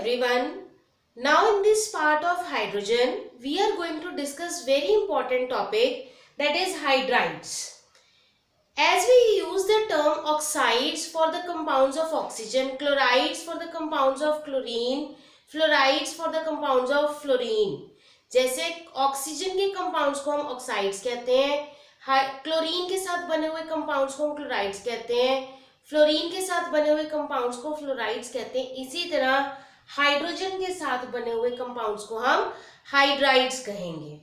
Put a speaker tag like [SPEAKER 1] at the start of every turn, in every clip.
[SPEAKER 1] everyone. Now in this part of hydrogen, we are going to discuss very important topic, that is hydrides. As we use the term oxides for the compounds of oxygen, chlorides for the compounds of chlorine, fluorides for the compounds of fluorine. जैसे oxygen के compounds को हम oxides कहते हैं, chlorine के साथ बने हुए कंपाउंड्स को हम क्लोराइड्स कहते हैं, फ्लोरीन के साथ बने हुए कंपाउंड्स को फ्लोराइड्स कहते हैं। इसी तरह हाइड्रोजन के साथ बने हुए कंपाउंड्स को हम हाइड्राइड्स कहेंगे।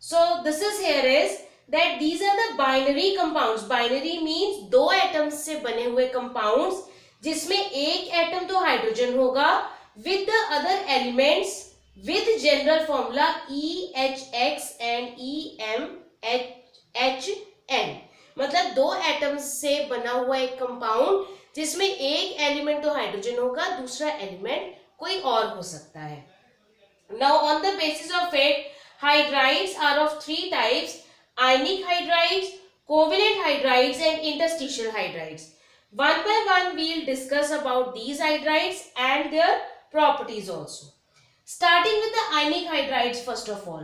[SPEAKER 1] So this is here is that these are the binary compounds. Binary means दो एटम्स से बने हुए कंपाउंड्स जिसमें एक एटम तो हाइड्रोजन होगा with the other elements with general formula EHX and EMHN। मतलब दो एटम्स से बना हुआ एक कंपाउंड जिसमें एक एलिमेंट तो हाइड्रोजन होगा, दूसरा एलिमेंट कोई और हो सकता है। Now on the basis of it, hydrides are of three types: ionic hydrides, covalent hydrides and interstitial hydrides. One by one we will discuss about these hydrides and their properties also. Starting with the ionic hydrides first of all.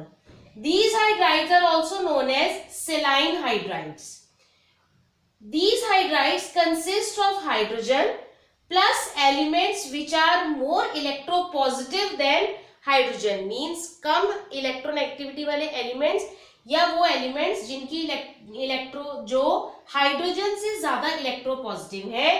[SPEAKER 1] These hydrides are also known as saline hydrides. These hydrides consist of hydrogen plus elements which are more electropositive than hydrogen, means come electronegativities वाले elements या वो elements जिनकी electro जो hydrogen से ज्यादा electropositive है,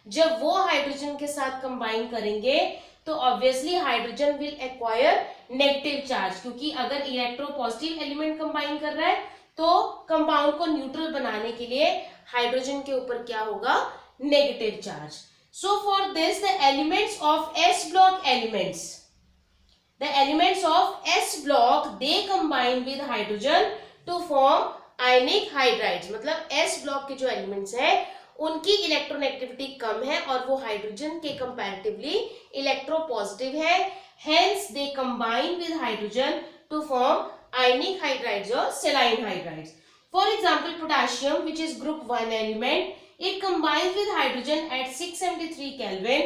[SPEAKER 1] जब वो हाइड्रोजन के साथ कंबाइन करेंगे तो obviously hydrogen will acquire negative charge, क्योंकि अगर इलेक्ट्रो पॉजिटिव एलिमेंट कंबाइन कर रहा है तो कंपाउंड को न्यूट्रल बनाने के लिए हाइड्रोजन के ऊपर क्या होगा, negative charge. So for this the elements of S block they combine with hydrogen to form ionic hydrides. मतलब एस ब्लॉक के जो एलिमेंट्स हैं उनकी इलेक्ट्रोनेगेटिविटी कम है और वो हाइड्रोजन के कंपैरेटिवली इलेक्ट्रोपॉजिटिव है, hence they combine with hydrogen to form ionic hydrides और saline hydrides. For example potassium, which is group 1 element, it combines with hydrogen at 673 kelvin,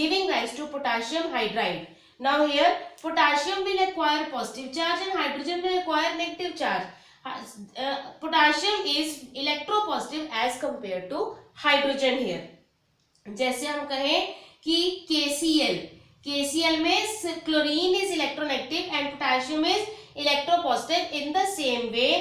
[SPEAKER 1] giving rise to potassium hydride. Now here potassium will acquire positive charge and hydrogen will acquire negative charge. Potassium is electropositive as compared to hydrogen here. जैसे हम कहें कि KCl में chlorine is electronegative and potassium is electropositive. In the same way,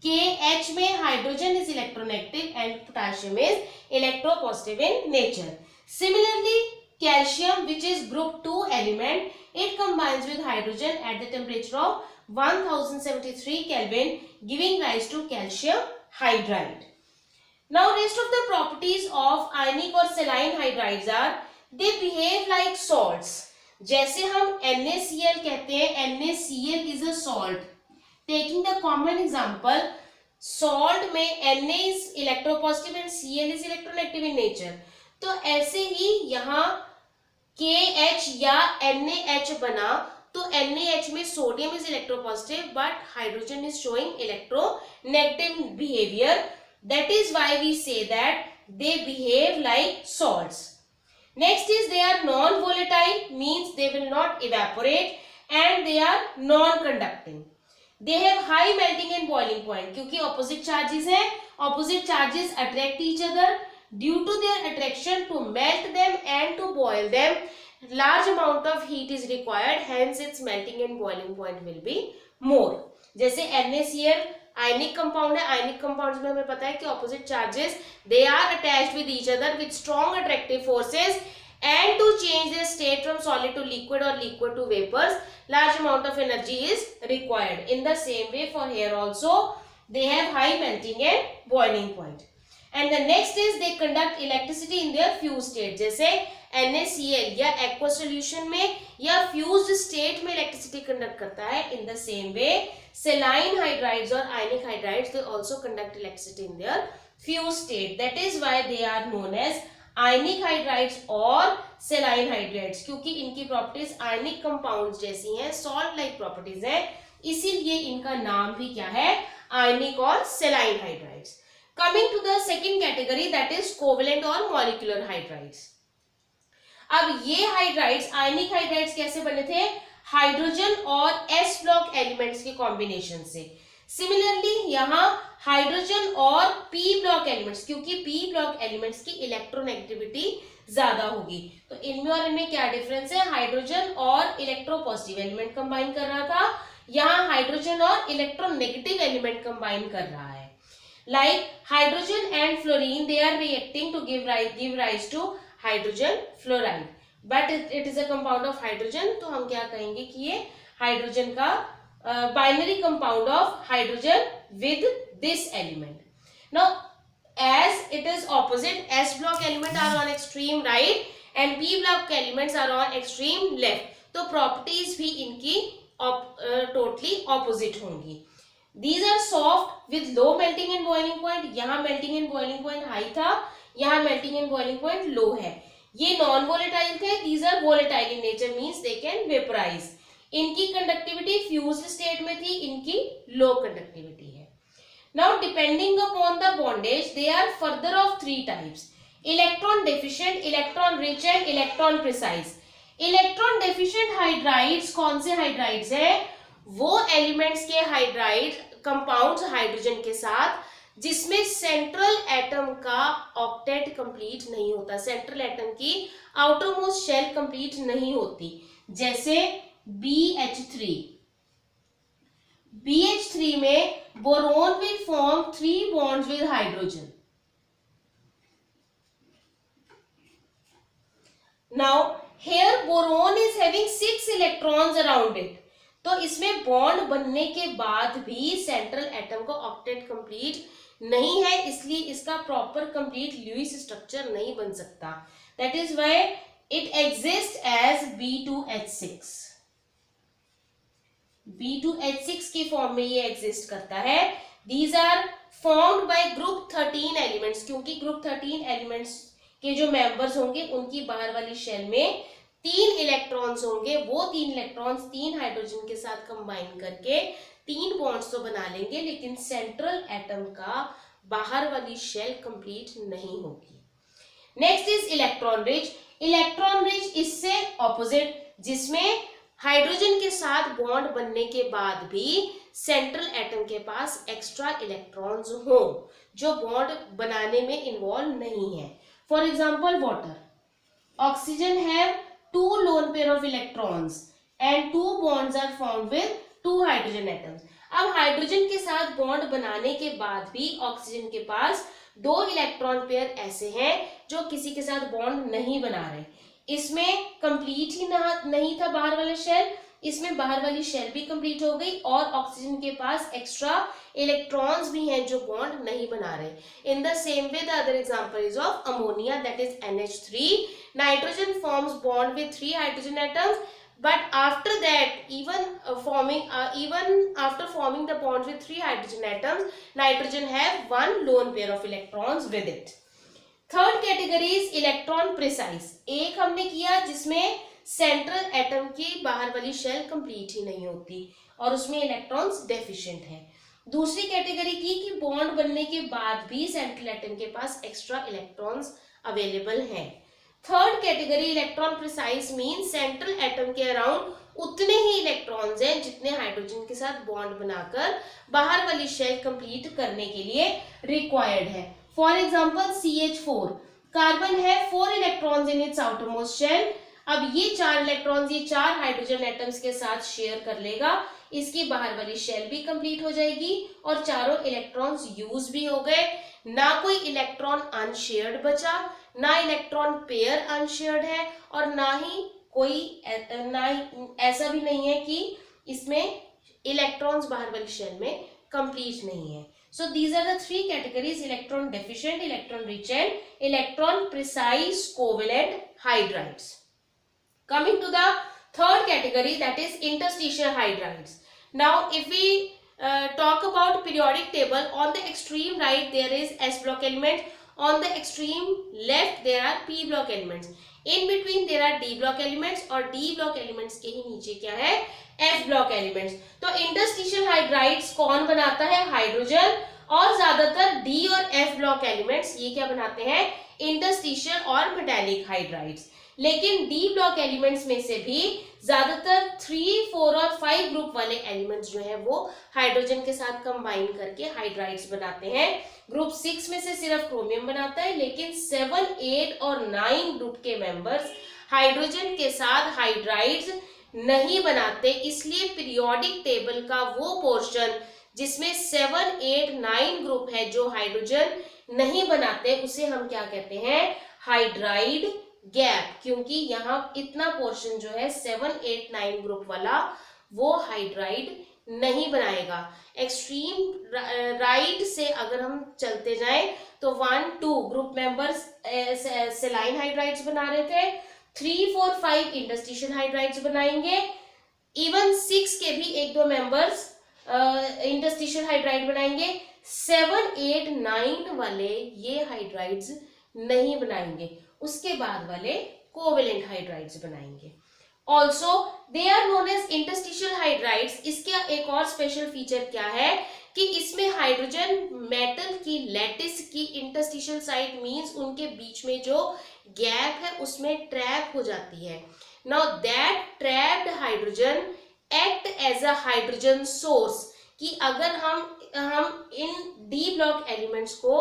[SPEAKER 1] KH में hydrogen is electronegative and potassium is electropositive in nature. Similarly, calcium, which is group 2 element, it combines with hydrogen at the temperature of 1073 Kelvin, giving rise to calcium hydride. Now rest of the properties of ionic or saline hydrides are they behave like salts. जैसे हम NaCl कहते हैं, NaCl is a salt. Taking the common example, salt में Na is electropositive and Cl is electronegative in nature. तो ऐसे ही यहाँ KH या NaH बना तो NaH में sodium is electropositive but hydrogen is showing electronegative behaviour. That is why we say that they behave like salts. Next is they are non volatile, means they will not evaporate and they are non conducting. They have high melting and boiling point, क्योंकि opposite charges हैं, opposite charges attract each other. Due to their attraction to melt them and to boil them, large amount of heat is required, hence its melting and boiling point will be more. जैसे NaCl ionic compound है, ionic compounds में हमें पता है कि opposite charges they are attached with each other with strong attractive forces, and to change their state from solid to liquid or liquid to vapors, large amount of energy is required. In the same way for here also they have high melting and boiling point. And the next is they conduct electricity in their fused state. जैसे NaCl या aqueous solution में या fused state में electricity conduct करता है. In the same way, saline hydrides और ionic hydrides they also conduct electricity in their fused state. That is why they are known as ionic hydrides और saline hydrides, क्योंकि इनकी properties ionic compounds जैसी हैं, salt like properties हैं, इसीलिए इनका नाम भी क्या है, ionic और saline hydrides. Coming to the second category, that is covalent or molecular hydrides. अब ये हाइड्राइड्स, आयनिक हाइड्राइड्स कैसे बने थे? हाइड्रोजन और एस ब्लॉक एलिमेंट्स के कॉम्बिनेशन से। सिमिलरली यहाँ हाइड्रोजन और पी ब्लॉक एलिमेंट्स, क्योंकि पी ब्लॉक एलिमेंट्स की इलेक्ट्रोनेगेटिविटी ज्यादा होगी, तो इनमें और इनमें क्या डिफरेंस है? हाइड्रोजन और इलेक्ट्रोपॉजिटिव एलिमेंट कंबाइन कर रहा था, यहाँ हाइड्रोजन और इलेक्ट्रोनेगेटिव एलिमेंट कंबाइन कर रहा है। Like hydrogen and fluorine, they are reacting to give rise to hydrogen fluoride, but it is a compound of hydrogen, तो हम क्या कहेंगे कि ये हाइड्रोजन का binary compound of hydrogen with this element. Now as it is opposite, s block element are on extreme right and p block elements are on extreme left, तो properties भी इनकी totally opposite होंगी. These are soft with low melting and boiling point, यहाँ melting and boiling point high था, यहाँ melting and boiling point low है. ये non volatile थे, these are volatile in nature, means they can vaporize. इनकी conductivity fused state में थी, इनकी लो कंडक्टिविटी है. Now depending upon the bondage, they are further of three types: electron deficient, electron rich and electron precise. Electron deficient hydrides कौन से hydrides है? वो elements के हाइड्राइड कंपाउंड्स हाइड्रोजन के साथ जिसमें सेंट्रल एटम का ऑक्टेट कंप्लीट नहीं होता, सेंट्रल एटम की आउटर मोस्ट शेल कंप्लीट नहीं होती, जैसे BH3. BH3 में boron will form 3 bonds with hydrogen. Now here boron is having 6 electrons around it. तो इसमें बॉन्ड बनने के बाद भी सेंट्रल एटम को ऑक्टेट कंप्लीट नहीं है, इसलिए इसका प्रॉपर कंप्लीट लुईस स्ट्रक्चर नहीं बन सकता. That is why it exist as B2H6. B2H6 की फॉर्म में ये एग्जिस्ट करता है. These are formed by group 13 elements, क्योंकि ग्रुप 13 एलिमेंट्स के जो मेंबर्स होंगे उनकी बाहर वाली शेल में 3 इलेक्ट्रॉन्स होंगे. वो 3 इलेक्ट्रॉन्स 3 हाइड्रोजन के साथ कंबाइन करके 3 बॉन्ड्स तो बना लेंगे, लेकिन सेंट्रल एटम का बाहर वाली शेल कंप्लीट नहीं होगी. Next is electron rich. Electron rich इससे ऑपोजिट, जिसमें हाइड्रोजन के साथ बॉन्ड बनने के बाद भी सेंट्रल एटम के पास एक्स्ट्रा इलेक्ट्रॉन्स हो जो बॉन्ड बनाने में इन्वॉल्व नहीं है. For example water. Oxygen have 2 lone pair of electrons and 2 bonds are formed with 2 hydrogen atoms. अब हाइड्रोजन के साथ बॉन्ड बनाने के बाद भी ऑक्सीजन के पास 2 इलेक्ट्रॉन पेयर ऐसे हैं जो किसी के साथ बॉन्ड नहीं बना रहे. इसमें कंप्लीट ही नहीं था बाहर वाला शेल, इसमें बाहर वाली शेल भी कंप्लीट हो गई और ऑक्सीजन के पास एक्स्ट्रा इलेक्ट्रॉन्स भी हैं जो बॉन्ड नहीं बना रहे. In the same way the other example is of ammonia, that is NH3. Nitrogen forms bond with 3 hydrogen atoms, but after that even after forming the bond with 3 hydrogen atoms, nitrogen have 1 lone pair of electrons with it. Third category is electron precise. एक हमने किया जिसमें central atom की बाहर वाली shell complete ही नहीं होती और उसमें इलेक्ट्रॉन्स डेफिशिएंट है. दूसरी कैटेगरी की कि बॉन्ड बनने के बाद भी सेंट्रल एटम के पास एक्स्ट्रा इलेक्ट्रॉन्स अवेलेबल हैं. Third category electron precise mean central atom के अराउंड उतने ही इलेक्ट्रॉन्स हैं जितने हाइड्रोजन के साथ बॉन्ड बनाकर बाहर वाली शेल कंप्लीट करने के लिए रिक्वायर्ड है. फॉर एग्जाम्पल CH4, कार्बन है 4 electrons in its outermost shell. अब ये 4 इलेक्ट्रॉन्स ये 4 हाइड्रोजन एटम्स के साथ शेयर कर लेगा, इसकी बाहर वाली शेल भी कंप्लीट हो जाएगी और चारों इलेक्ट्रॉन्स यूज भी हो गए. ना कोई इलेक्ट्रॉन अनशेयर्ड बचा, ना इलेक्ट्रॉन पेयर अनशेयर्ड है और ना ऐसा भी नहीं है कि इसमें इलेक्ट्रॉन्स बाहर वाली शेल में कंप्लीट नहीं है. So these are the 3 categories: electron deficient, electron rich and electron precise covalent hydrides. Coming to the third category, that is interstitial hydrides. Now if we talk about periodic table, on the extreme right there is S block element, on the extreme left there are P block elements, in between there are D block elements और D block elements के ही नीचे क्या है? F block elements. तो interstitial hydrides कौन बनाता है? Hydrogen. और ज्यादातर D और F block elements ये क्या बनाते हैं? interstitial और metallic hydrides. लेकिन डी ब्लॉक एलिमेंट्स में से भी ज्यादातर 3, 4 और 5 ग्रुप वाले एलिमेंट्स जो है वो हाइड्रोजन के साथ कंबाइन करके हाइड्राइड्स बनाते हैं। ग्रुप 6 में से सिर्फ क्रोमियम बनाता है, लेकिन 7, 8 और 9 ग्रुप के मेंबर्स हाइड्रोजन के साथ हाइड्राइड्स नहीं बनाते। इसलिए पीरियोडिक टेबल का वो पोर्शन जिसमें 7, 8, 9 ग्रुप है जो हाइड्रोजन नहीं बनाते, उसे हम क्या कहते हैं, हाइड्राइड गैप, क्योंकि यहाँ इतना पोर्शन जो है 7, 8, 9 ग्रुप वाला वो हाइड्राइड नहीं बनाएगा। एक्सट्रीम राइट से अगर हम चलते जाएं तो 1, 2 ग्रुप मेंबर्स सेलाइन हाइड्राइड्स बना रहे थे, 3, 4, 5 इंटरस्टिशियल हाइड्राइड्स बनाएंगे, इवन 6 के भी 1-2 मेंबर्स इंटरस्टिशियल हाइड्राइड बनाएंगे, 7, 8, 9 वाले ये हाइड्राइड्स नहीं बनाएंगे, उसके बाद वाले कोवेलेंट हाइड्राइड्स बनाएंगे। Also they are known as interstitial hydrides. इसका एक और स्पेशल फीचर क्या है कि इसमें हाइड्रोजन मेटल की लैटिस की इंटरस्टिशियल साइड मींस उनके बीच में जो गैप है उसमें ट्रैप हो जाती है। Now that trapped hydrogen act as a hydrogen source, कि अगर हम इन डी ब्लॉक एलिमेंट्स को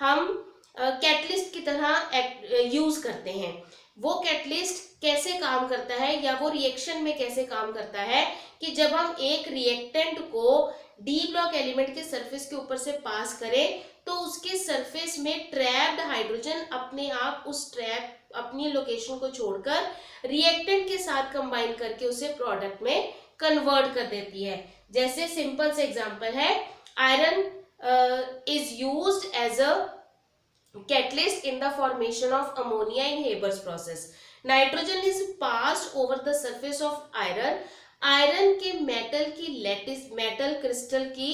[SPEAKER 1] हम कैटलिस्ट की तरह यूज करते हैं। वो कैटलिस्ट कैसे काम करता है या वो रिएक्शन में कैसे काम करता है कि जब हम एक रिएक्टेंट को डी ब्लॉक एलिमेंट के सरफेस के ऊपर से पास करें तो उसके सरफेस में ट्रैप्ड हाइड्रोजन अपने आप उस ट्रैप अपनी लोकेशन को छोड़कर रिएक्टेंट के साथ कंबाइन करके उसे प्रोडक्ट में कन्वर्ट कर देती है। जैसे सिंपल से एग्जांपल है, iron is used as a catalyst in the formation of ammonia in Haber's process. Nitrogen is passed over the surface of iron. Iron के मेटल की लैटिस मेटल क्रिस्टल की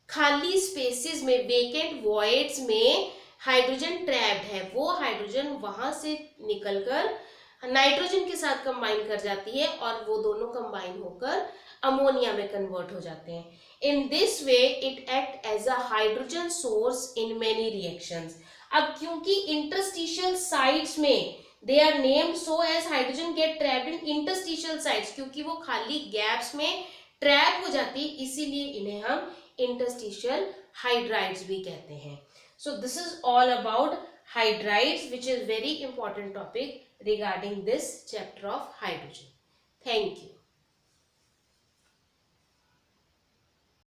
[SPEAKER 1] खाली स्पेसेस में वेकेंट वॉइड्स में hydrogen trapped है, वो hydrogen वहां से निकलकर नाइट्रोजन के साथ कंबाइन कर जाती है और वो दोनों कंबाइन होकर अमोनिया में कन्वर्ट हो जाते हैं। In this way it act as a hydrogen source in many reactions. अब क्योंकि इंटरस्टिशियल साइड्स में they are named so as hydrogen get trapped in interstitial sides, क्योंकि वो खाली गैप्स में ट्रैप हो जाती है, इसीलिए इन्हें हम इंटरस्टिशियल हाइड्राइड्स भी कहते हैं। सो this is all about hydrides which is very important topic regarding this chapter of hydrogen. Thank you.